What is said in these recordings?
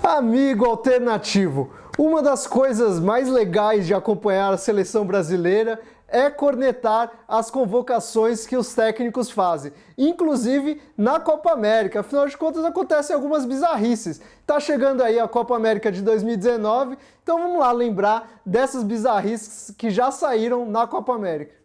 Amigo alternativo, uma das coisas mais legais de acompanhar a seleção brasileira é cornetar as convocações que os técnicos fazem, inclusive na Copa América. Afinal de contas, acontecem algumas bizarrices. Tá chegando aí a Copa América de 2019, então vamos lá lembrar dessas bizarrices que já saíram na Copa América.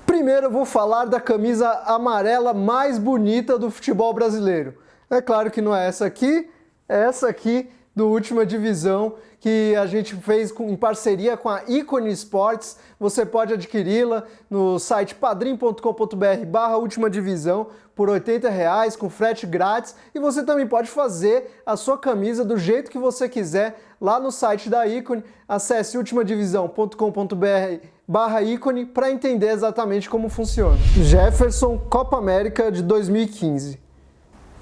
Primeiro eu vou falar da camisa amarela mais bonita do futebol brasileiro. É claro que não é essa aqui, é essa aqui do Última Divisão, que a gente fez em parceria com a Ícone Sports. Você pode adquiri-la no site padrim.com.br/Última Divisão por R$80, com frete grátis. E você também pode fazer a sua camisa do jeito que você quiser lá no site da Ícone. Acesse ultimadivisão.com.br/Ícone para entender exatamente como funciona. Jefferson, Copa América de 2015.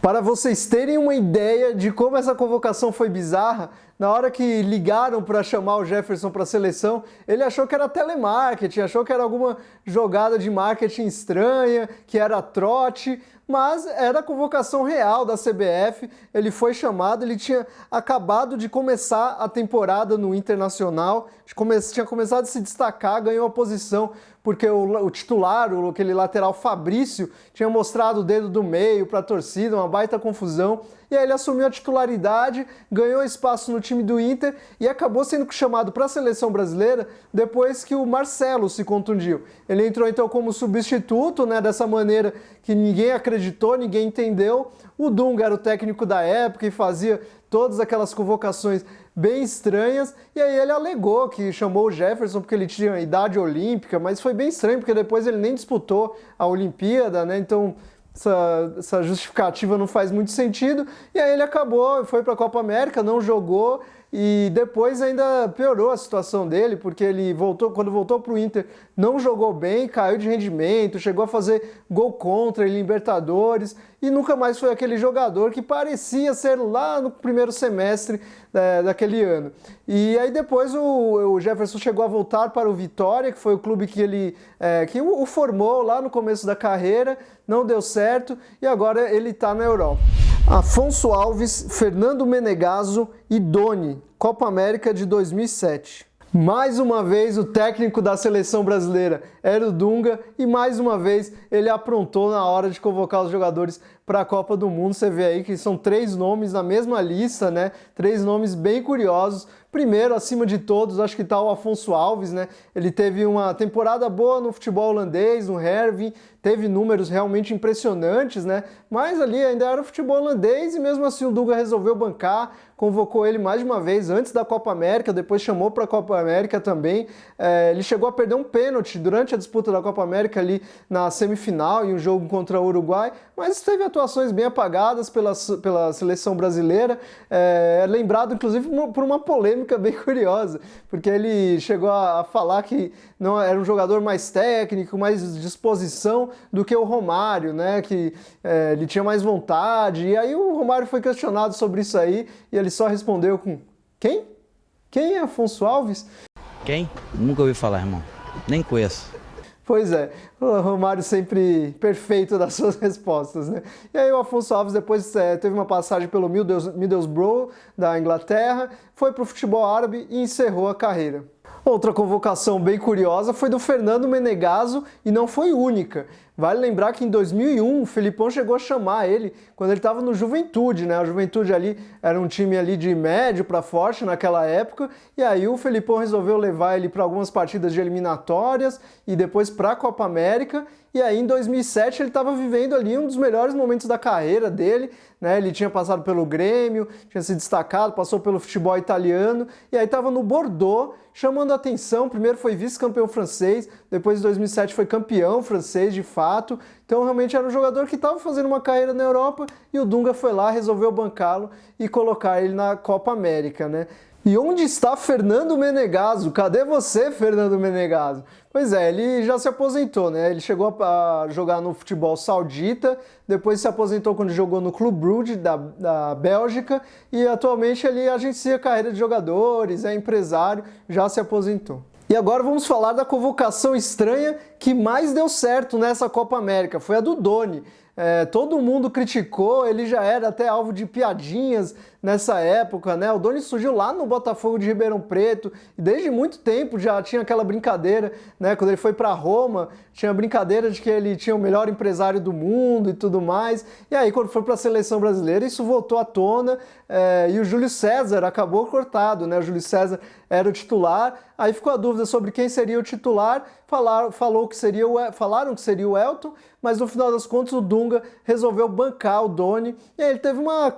Para vocês terem uma ideia de como essa convocação foi bizarra, na hora que ligaram para chamar o Jefferson para a seleção, ele achou que era telemarketing, achou que era alguma jogada de marketing estranha, que era trote, mas era a convocação real da CBF. Ele foi chamado, ele tinha acabado de começar a temporada no Internacional, tinha começado a se destacar, ganhou a posição porque o titular, aquele lateral Fabrício, tinha mostrado o dedo do meio para a torcida, uma baita confusão. E aí ele assumiu a titularidade, ganhou espaço no time do Inter e acabou sendo chamado para a seleção brasileira depois que o Marcelo se contundiu. Ele entrou então como substituto, dessa maneira que ninguém acreditou, ninguém entendeu. O Dunga era o técnico da época e fazia todas aquelas convocações bem estranhas, e aí ele alegou que chamou o Jefferson porque ele tinha idade olímpica, mas foi bem estranho porque depois ele nem disputou a Olimpíada, então essa justificativa não faz muito sentido. E aí ele foi para a Copa América, não jogou, e depois ainda piorou a situação dele, porque ele quando voltou para o Inter, não jogou bem, caiu de rendimento, chegou a fazer gol contra em Libertadores, e nunca mais foi aquele jogador que parecia ser lá no primeiro semestre daquele ano. E aí depois o Jefferson chegou a voltar para o Vitória, que foi o clube que o formou lá no começo da carreira, não deu certo, e agora ele está na Europa. Afonso Alves, Fernando Menegaso e Doni, Copa América de 2007. Mais uma vez o técnico da seleção brasileira era o Dunga e mais uma vez ele aprontou na hora de convocar os jogadores para a Copa do Mundo. Você vê aí que são 3 nomes na mesma lista, 3 nomes bem curiosos. Primeiro, acima de todos, acho que está o Afonso Alves, Ele teve uma temporada boa no futebol holandês, no Herving, teve números realmente impressionantes, Mas ali ainda era o futebol holandês e mesmo assim o Dunga resolveu bancar, convocou ele mais de uma vez antes da Copa América, depois chamou para a Copa América também. Ele chegou a perder um pênalti durante a disputa da Copa América ali na semifinal, em um jogo contra o Uruguai, mas teve atuações bem apagadas pela seleção brasileira. Lembrado inclusive por uma polêmica bem curiosa, porque ele chegou a falar que não era um jogador mais técnico, mais disposição do que o Romário, que ele tinha mais vontade. E aí o Romário foi questionado sobre isso aí e ele só respondeu com: quem? Quem é Afonso Alves? Quem? Nunca ouvi falar, irmão. Nem conheço. Pois é, o Romário sempre perfeito das suas respostas, E aí o Afonso Alves depois teve uma passagem pelo Middlesbrough da Inglaterra, foi para o futebol árabe e encerrou a carreira. Outra convocação bem curiosa foi do Fernando Menegaso e não foi única. Vale lembrar que em 2001 o Felipão chegou a chamar ele quando ele estava no Juventude, A Juventude ali era um time ali de médio para forte naquela época, e aí o Felipão resolveu levar ele para algumas partidas de eliminatórias e depois para a Copa América. E aí em 2007 ele estava vivendo ali um dos melhores momentos da carreira dele, Ele tinha passado pelo Grêmio, tinha se destacado, passou pelo futebol italiano, e aí estava no Bordeaux, chamando a atenção. Primeiro foi vice-campeão francês, depois em 2007 foi campeão francês de fato. Então realmente era um jogador que estava fazendo uma carreira na Europa e o Dunga foi lá, resolveu bancá-lo e colocar ele na Copa América, E onde está Fernando Menegaso? Cadê você, Fernando Menegaso? Pois é, ele já se aposentou, Ele chegou a jogar no futebol saudita, depois se aposentou quando jogou no Clube Brugge da Bélgica e atualmente ele agencia a carreira de jogadores, é empresário, já se aposentou. E agora vamos falar da convocação estranha que mais deu certo nessa Copa América, foi a do Doni. Todo mundo criticou, ele já era até alvo de piadinhas nessa época, né? O Doni surgiu lá no Botafogo de Ribeirão Preto e desde muito tempo já tinha aquela brincadeira, né? Quando ele foi para Roma, tinha a brincadeira de que ele tinha o melhor empresário do mundo e tudo mais. E aí quando foi para a seleção brasileira, isso voltou à tona e o Júlio César acabou cortado, né? O Júlio César era o titular, aí ficou a dúvida sobre quem seria o titular, falaram que seria o Elton, mas no final das contas o Dunga resolveu bancar o Doni, e aí ele teve uma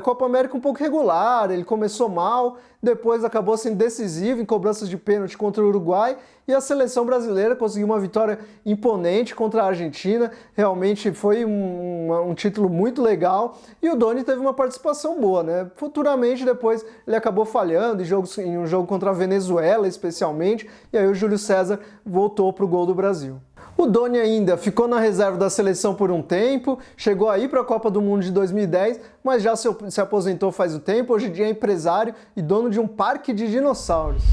Copa América um pouco regular, ele começou mal, depois acabou sendo decisivo em cobranças de pênalti contra o Uruguai, e a seleção brasileira conseguiu uma vitória imponente contra a Argentina, realmente foi um título muito legal, e o Doni teve uma participação boa, né? Futuramente depois ele acabou falhando em um jogo contra a Venezuela especialmente, e aí o Júlio César voltou para o gol do Brasil. O Doni ainda ficou na reserva da seleção por um tempo, chegou aí para a Copa do Mundo de 2010, mas já se aposentou faz um tempo, hoje em dia é empresário e dono de um parque de dinossauros.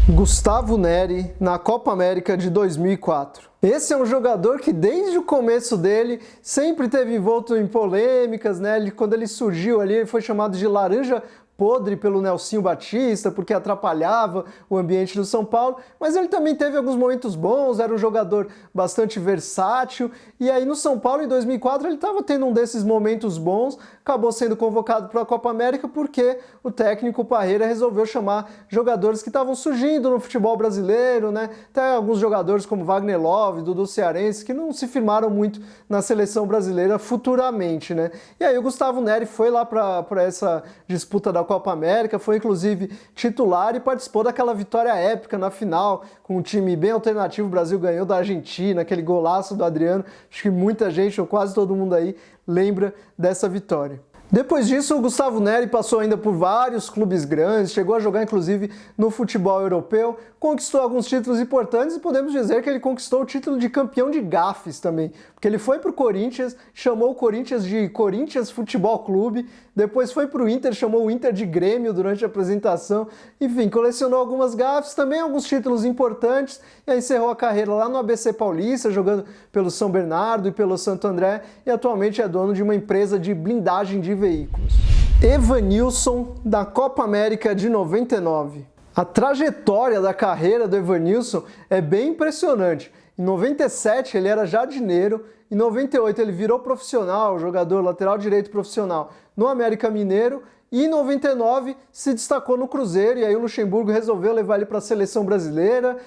Gustavo Neri, na Copa América de 2004. Esse é um jogador que desde o começo dele sempre teve envolto em polêmicas, né? Quando ele surgiu ali, ele foi chamado de laranja podre pelo Nelsinho Batista, porque atrapalhava o ambiente do São Paulo, mas ele também teve alguns momentos bons, era um jogador bastante versátil, e aí no São Paulo em 2004 ele estava tendo um desses momentos bons, acabou sendo convocado para a Copa América porque o técnico Parreira resolveu chamar jogadores que estavam surgindo no futebol brasileiro, né? Até alguns jogadores como Wagner Love, Dudu Cearense, que não se firmaram muito na seleção brasileira futuramente, né? E aí o Gustavo Neri foi lá para essa disputa da Copa América, foi inclusive titular e participou daquela vitória épica na final, com um time bem alternativo. O Brasil ganhou da Argentina, aquele golaço do Adriano. Acho que muita gente, ou quase todo mundo aí, lembra dessa vitória. Depois disso, o Gustavo Neri passou ainda por vários clubes grandes, chegou a jogar inclusive no futebol europeu, conquistou alguns títulos importantes e podemos dizer que ele conquistou o título de campeão de gafes também, porque ele foi para o Corinthians, chamou o Corinthians de Corinthians Futebol Clube, depois foi para o Inter, chamou o Inter de Grêmio durante a apresentação, enfim, colecionou algumas gafes, também alguns títulos importantes, e aí encerrou a carreira lá no ABC Paulista, jogando pelo São Bernardo e pelo Santo André, e atualmente é dono de uma empresa de blindagem de veículos. Evanilson, da Copa América de 99. A trajetória da carreira do Evanilson é bem impressionante. Em 97 ele era jardineiro, em 98 ele virou profissional, jogador lateral direito profissional no América Mineiro, e em 99 se destacou no Cruzeiro, e aí o Luxemburgo resolveu levar ele para a seleção brasileira,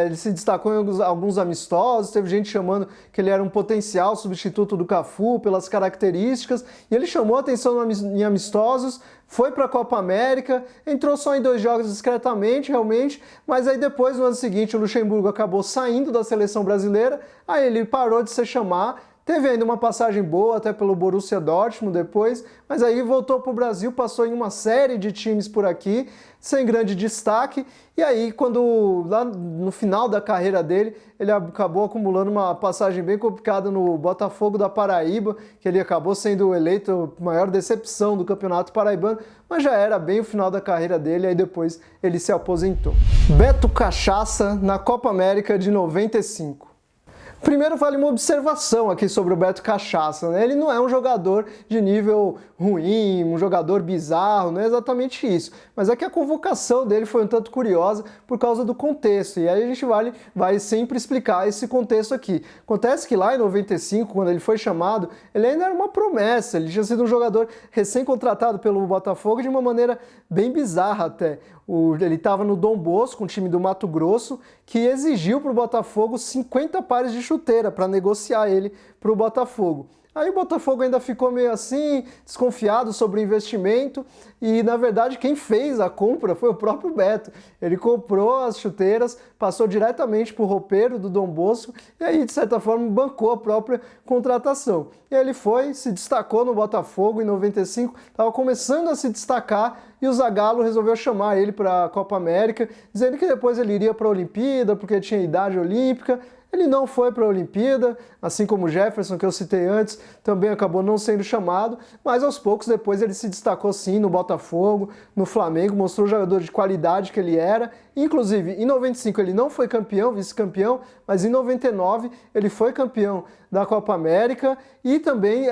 ele se destacou em alguns amistosos, teve gente chamando que ele era um potencial substituto do Cafu pelas características, e ele chamou a atenção em amistosos, foi para a Copa América, entrou só em 2 jogos discretamente, realmente, mas aí depois, no ano seguinte, o Luxemburgo acabou saindo da seleção brasileira, aí ele parou de se chamar. Teve ainda uma passagem boa até pelo Borussia Dortmund depois, mas aí voltou para o Brasil, passou em uma série de times por aqui, sem grande destaque, e aí quando lá no final da carreira dele, ele acabou acumulando uma passagem bem complicada no Botafogo da Paraíba, que ele acabou sendo eleito a maior decepção do Campeonato Paraibano, mas já era bem o final da carreira dele, aí depois ele se aposentou. Beto Cachaça na Copa América de 95. Primeiro vale uma observação aqui sobre o Beto Cachaça, né? Ele não é um jogador de nível ruim, um jogador bizarro, não é exatamente isso. Mas é que a convocação dele foi um tanto curiosa por causa do contexto, e aí a gente vai sempre explicar esse contexto aqui. Acontece que lá em 95, quando ele foi chamado, ele ainda era uma promessa, ele tinha sido um jogador recém-contratado pelo Botafogo de uma maneira bem bizarra até. Ele estava no Dom Bosco, um time do Mato Grosso, que exigiu para o Botafogo 50 pares de chuteira para negociar ele para o Botafogo. Aí o Botafogo ainda ficou meio assim, desconfiado sobre o investimento, e na verdade quem fez a compra foi o próprio Beto. Ele comprou as chuteiras, passou diretamente para o roupeiro do Dom Bosco, e aí de certa forma bancou a própria contratação. E ele foi, se destacou no Botafogo em 95, estava começando a se destacar, e o Zagallo resolveu chamar ele para a Copa América, dizendo que depois ele iria para a Olimpíada, porque tinha idade olímpica. Ele não foi para a Olimpíada, assim como o Jefferson, que eu citei antes, também acabou não sendo chamado, mas aos poucos depois ele se destacou sim no Botafogo, no Flamengo, mostrou o jogador de qualidade que ele era. Inclusive, em 95 ele não foi campeão, vice-campeão, mas em 99 ele foi campeão da Copa América e também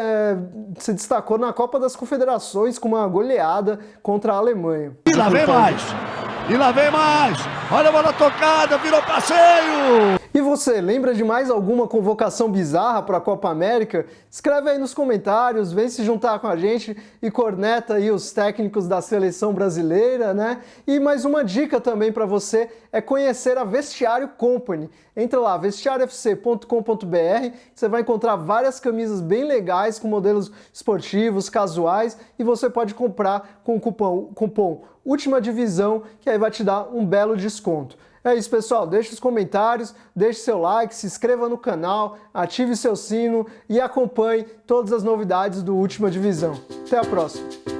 se destacou na Copa das Confederações com uma goleada contra a Alemanha. E lá vem mais! E lá vem mais! Olha a bola tocada, virou passeio! E você, lembra de mais alguma convocação bizarra para a Copa América? Escreve aí nos comentários, vem se juntar com a gente e corneta aí os técnicos da seleção brasileira, né? E mais uma dica também para você é conhecer a Vestiário Company. Entra lá, vestiariofc.com.br, você vai encontrar várias camisas bem legais com modelos esportivos, casuais, e você pode comprar com o cupom Última Divisão, que aí vai te dar um belo desconto. É isso, pessoal. Deixe os comentários, deixe seu like, se inscreva no canal, ative seu sino e acompanhe todas as novidades do Última Divisão. Até a próxima!